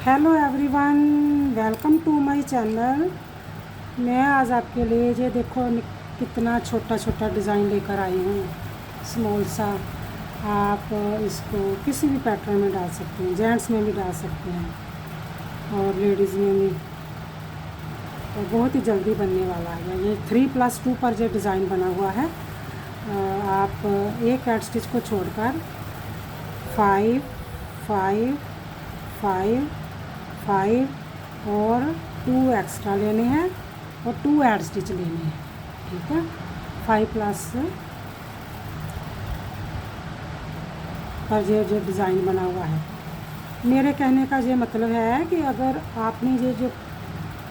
Hello everyone, welcome to my channel. मैं आज आपके लिए ये देखो कितना छोटा छोटा डिज़ाइन लेकर आई हूँ। स्मॉल सा आप इसको किसी भी पैटर्न में डाल सकते हैं, जेंट्स में भी डाल सकते हैं और लेडीज़ में भी। तो बहुत ही जल्दी बनने वाला है। ये 3+2 पर ये डिज़ाइन बना हुआ है। आप एक एड स्टिच को छोड़कर 5, 5, 5, 5 और 2 एक्स्ट्रा लेने हैं और 2 ऐड स्टिच लेने हैं। ठीक है, 5+ पर ये जो डिज़ाइन बना हुआ है। मेरे कहने का ये मतलब है कि अगर आपने ये जो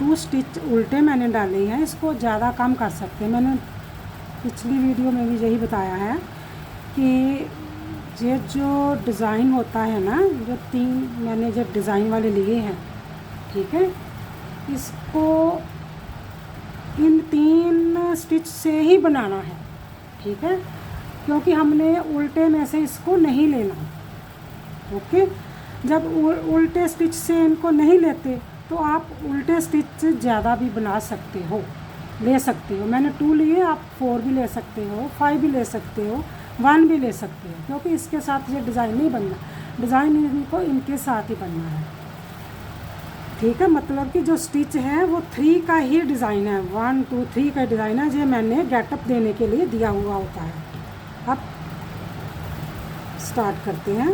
2 स्टिच उल्टे मैंने डाले हैं, इसको ज़्यादा कम कर सकते हैं। मैंने पिछली वीडियो में भी यही बताया है कि ये जो डिज़ाइन होता है ना, जो 3 मैंने जो डिज़ाइन वाले लिए हैं, ठीक है, इसको इन 3 स्टिच से ही बनाना है। ठीक है, क्योंकि हमने उल्टे में से इसको नहीं लेना। ओके, जब उल्टे स्टिच से इनको नहीं लेते तो आप उल्टे स्टिच ज़्यादा भी बना सकते हो, ले सकते हो। मैंने 2 लिए, आप 4 भी ले सकते हो, 5 भी ले सकते हो, 1 भी ले सकते हो, क्योंकि इसके साथ ये डिज़ाइन नहीं बनना। डिज़ाइन इनको इनके साथ ही बनना है। ठीक है, मतलब कि जो स्टिच है वो 3 का ही डिज़ाइन है, 1 2 3 का डिज़ाइन है। ये मैंने गेटअप देने के लिए दिया हुआ होता है। अब स्टार्ट करते हैं।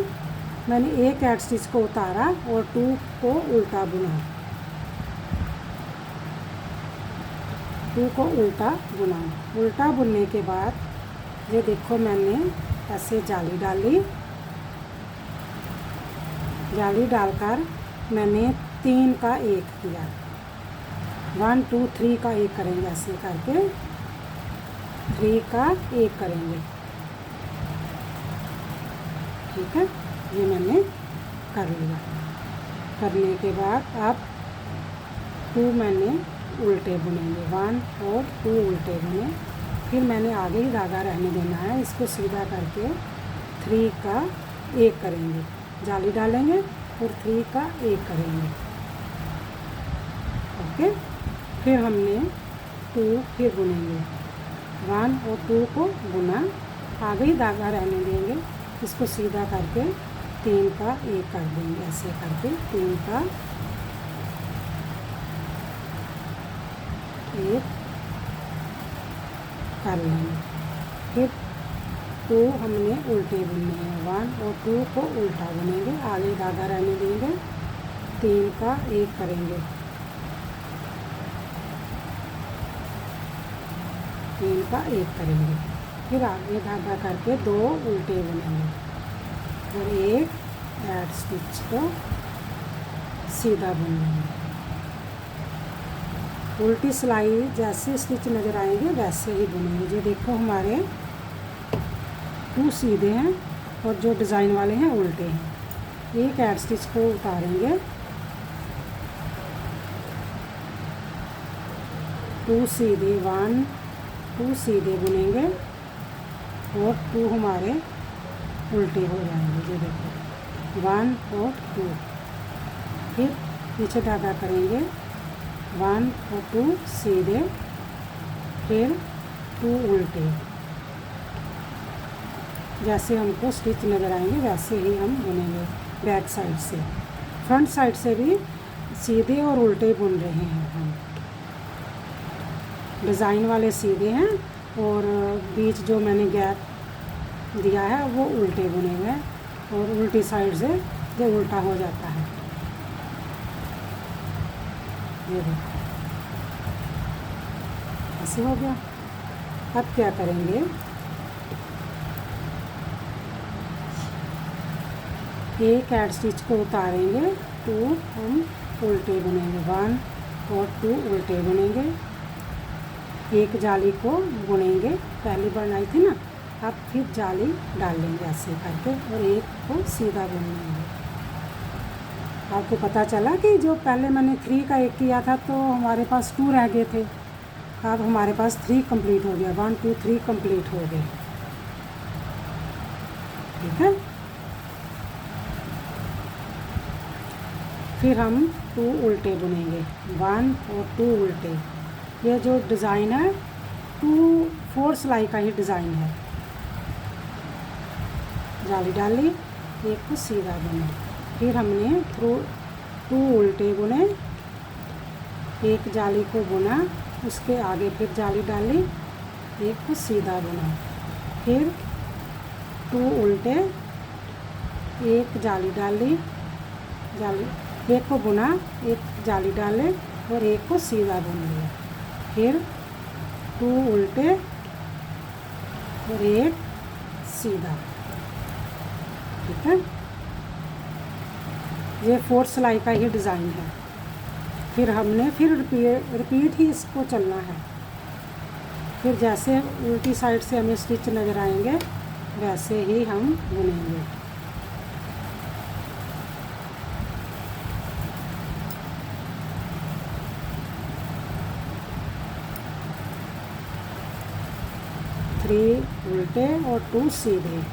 मैंने एक ऐड स्टिच को उतारा और 2 को उल्टा बुना, 2 को उल्टा बुना। उल्टा बुनने के बाद ये देखो मैंने ऐसे जाली डाली। जाली डालकर मैंने 3 का 1 किया। 1 2 3 का 1 करेंगे, ऐसे करके 3 का 1 करेंगे। ठीक है, ये मैंने कर लिया। करने के बाद अब 2 मैंने उल्टे बुनेंगे, 1 और 2 उल्टे बुने। फिर मैंने आगे ही धागा रहने देना है। इसको सीधा करके 3 का 1 करेंगे, जाली डालेंगे और 3 का 1 करेंगे। ओके, फिर हमने 2 फिर बुनेंगे, 1 और 2 को बुना, आगे ही धागा रहने देंगे। इसको सीधा करके 3 का 1 कर देंगे, ऐसे करके 3 का 1 कर लेंगे। फिर 2 हमने उल्टे बुनने हैं, 1 और 2 को उल्टा बुनेंगे, आगे धागा रहने देंगे, 3 का 1 करेंगे, 3 का 1 करेंगे। फिर आगे धागा करके 2 उल्टे बुनेंगे और 1 ऐड स्टिच को सीधा बुन लेंगे। उल्टी सिलाई जैसे स्टिच नज़र आएंगे वैसे ही बुनेंगे। ये देखो हमारे 2 सीधे हैं और जो डिज़ाइन वाले हैं उल्टे हैं। 1 ऐड स्टिच को उतारेंगे, 2 सीधे, 1 2 सीधे बुनेंगे और 2 हमारे उल्टे हो जाएंगे। ये देखो 1 और 2। फिर पीछे धागा करेंगे, 1 और 2 सीधे, फिर 2 उल्टे। जैसे हमको स्टिच नज़र आएंगे वैसे ही हम बुनेंगे। बैक साइड से, फ्रंट साइड से भी सीधे और उल्टे बुन रहे हैं हम। डिज़ाइन वाले सीधे हैं और बीच जो मैंने गैप दिया है वो उल्टे बुने हुए हैं और उल्टी साइड से जो उल्टा हो जाता है। ये देखो ऐसे हो गया। अब क्या करेंगे, एक ऐड स्टिच को उतारेंगे, 2 हम उल्टे बुनेंगे, 1 और 2 उल्टे बुनेंगे। एक जाली को बुनेंगे, पहली बनाई थी ना, अब फिर जाली डालेंगे ऐसे करके और 1 को सीधा बुनेंगे। आपको पता चला कि जो पहले मैंने 3 का 1 किया था तो हमारे पास 2 रह गए थे। अब हमारे पास 3 कंप्लीट हो गया, 1 2 3 कंप्लीट हो गए। ठीक है, फिर हम 2 उल्टे बुनेंगे, 1 और 2 उल्टे। ये जो डिज़ाइन है 4 सिलाई का ही डिज़ाइन है। जाली डाली, एक को सीधा बुना, फिर हमने 2 उल्टे बुने, एक जाली को बुना, उसके आगे फिर जाली डाली, एक को सीधा बुना, फिर 2 उल्टे, एक जाली डाली, एक को बुना, एक जाली डाले और एक को सीधा बुन लिया, फिर 2 उल्टे और एक सीधा। ठीक है, ये 4 सिलाई का ही डिज़ाइन है। फिर हमने रिपीट ही इसको चलना है। फिर जैसे उल्टी साइड से हमें स्टिच नज़र आएंगे वैसे ही हम बुनेंगे। थ्री उल्टे और 2 सीधे।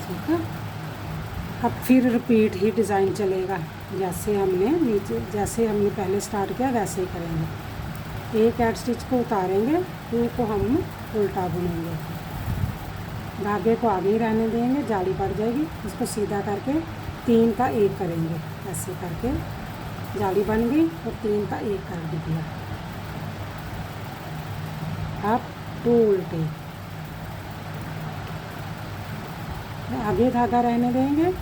ठीक है, अब फिर रिपीट ही डिज़ाइन चलेगा। जैसे हमने पहले स्टार्ट किया वैसे ही करेंगे। एक ऐड स्टिच को उतारेंगे, 2 को हम उल्टा बुनेंगे, धागे को आगे ही रहने देंगे, जाली पड़ जाएगी, इसको सीधा करके 3 का 1 करेंगे। ऐसे करके जाली बन गई और 3 का 1 कर दिया। अब 2 उल्टे, आगे धागा रहने देंगे,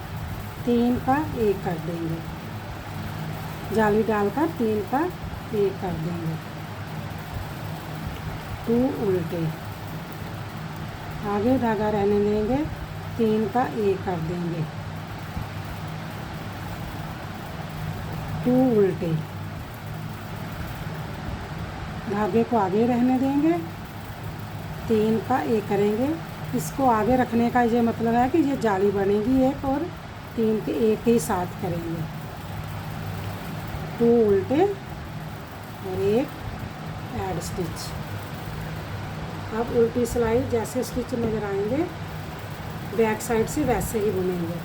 3 का 1 कर देंगे, जाली डालकर 3 का 1 कर देंगे, 2 उल्टे, आगे धागा रहने देंगे, 3 का 1 कर देंगे, 2 उल्टे, धागे को आगे रहने देंगे, 3 का 1 करेंगे। इसको आगे रखने का ये मतलब है कि ये जाली बनेगी एक और 3 के 1 ही साथ करेंगे। 2 उल्टे और 1 ऐड स्टिच। अब उल्टी सिलाई जैसे स्टिच नज़र आएंगे बैक साइड से वैसे ही बुनेंगे।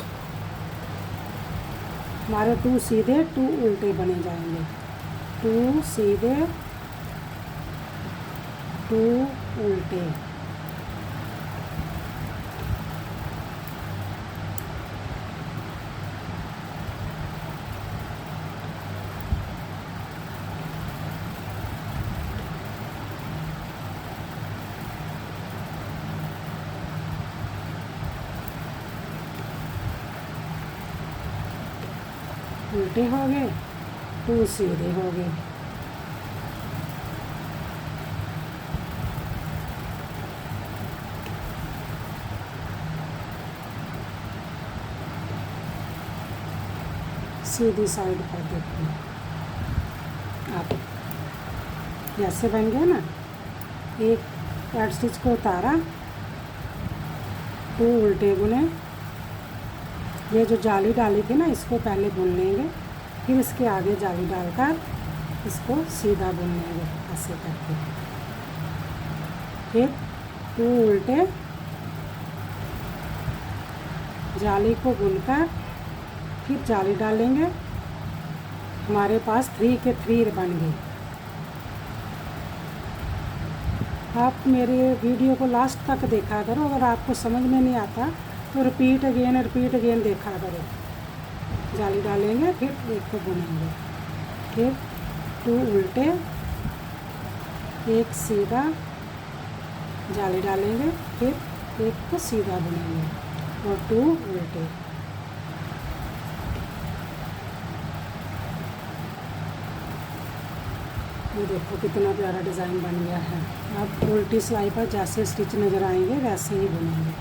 हमारे 2 सीधे 2 उल्टे बने जाएंगे, 2 सीधे 2 उल्टे, उल्टे हो गए, 2 सीधे हो गए। सीधी साइड पर देखिए, आप जैसे बन गया ना, एक ऐड स्टिच को उतारा, 2 उल्टे बुने, ये जो जाली डाली थी ना इसको पहले बुन लेंगे, फिर इसके आगे जाली डालकर इसको सीधा बुन लेंगे ऐसे करके, फिर 2 उल्टे, जाली को बुनकर फिर जाली डालेंगे। हमारे पास 3 के 3 बन गए। आप मेरे वीडियो को लास्ट तक देखा करो, अगर आपको समझ में नहीं आता तो रिपीट अगेन देखा करो। जाली डालेंगे, फिर एक को बुनेंगे, फिर 2 उल्टे, 1 सीधा, जाली डालेंगे, फिर एक को सीधा बुनेंगे और 2 उल्टे। ये देखो कितना प्यारा डिज़ाइन बन गया है। अब उल्टी सिलाई पर जैसे स्टिच नज़र आएंगे वैसे ही बुनेंगे।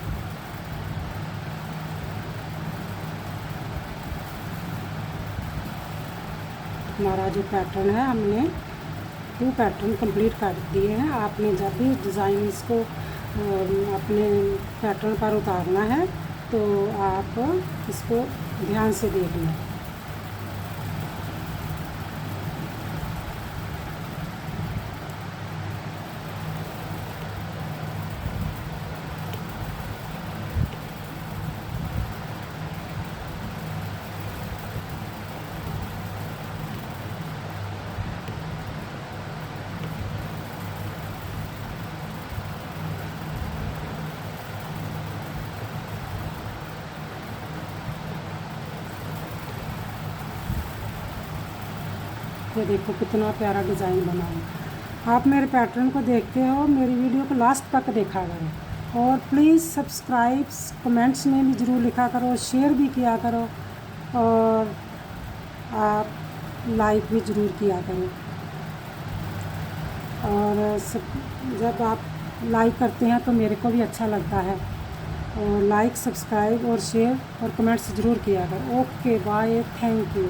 हमारा जो पैटर्न है हमने 2 पैटर्न कंप्लीट कर दिए हैं। आपने जब भी डिज़ाइन इसको अपने पैटर्न पर उतारना है तो आप इसको ध्यान से देख लें। ये देखो कितना प्यारा डिज़ाइन बना है। आप मेरे पैटर्न को देखते हो, मेरी वीडियो को लास्ट तक देखा करो और प्लीज़ सब्सक्राइब, कमेंट्स में भी ज़रूर लिखा करो, शेयर भी किया करो और आप लाइक भी ज़रूर किया करो। और जब आप लाइक करते हैं तो मेरे को भी अच्छा लगता है। और लाइक, सब्सक्राइब और शेयर और कमेंट्स ज़रूर किया करो। Okay bye, thank you.